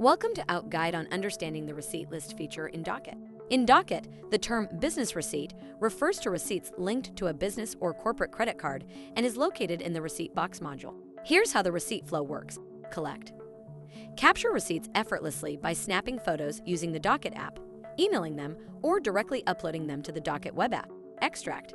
Welcome to Out Guide on understanding the receipt list feature in Docket. In Docket, the term business receipt refers to receipts linked to a business or corporate credit card and is located in the receipt box module. Here's how the receipt flow works. Collect. Capture receipts effortlessly by snapping photos using the Docket app, emailing them, or directly uploading them to the Docket web app. Extract.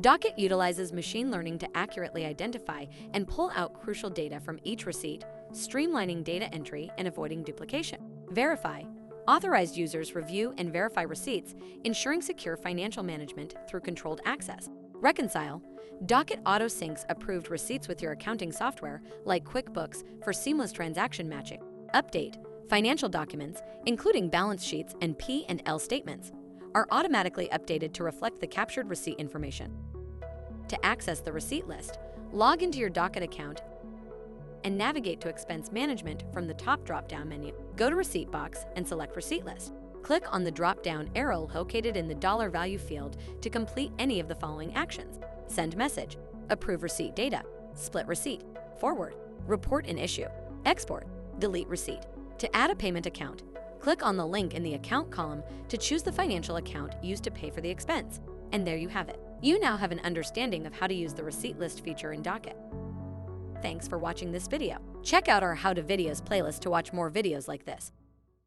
Docket utilizes machine learning to accurately identify and pull out crucial data from each receipt, streamlining data entry and avoiding duplication. Verify. Authorized users review and verify receipts, ensuring secure financial management through controlled access. Reconcile. Docket auto-syncs approved receipts with your accounting software, like QuickBooks, for seamless transaction matching. Update. Financial documents, including balance sheets and P&L statements, are automatically updated to reflect the captured receipt information. To access the receipt list, log into your Docket account and navigate to Expense Management from the top drop-down menu. Go to Receipt Box and select Receipt List. Click on the drop-down arrow located in the dollar value field to complete any of the following actions. Send message, approve receipt data, split receipt, forward, report an issue, export, delete receipt. To add a payment account, click on the link in the Account column to choose the financial account used to pay for the expense. And there you have it. You now have an understanding of how to use the receipt list feature in Docket. Thanks for watching this video. Check out our How to Videos playlist to watch more videos like this.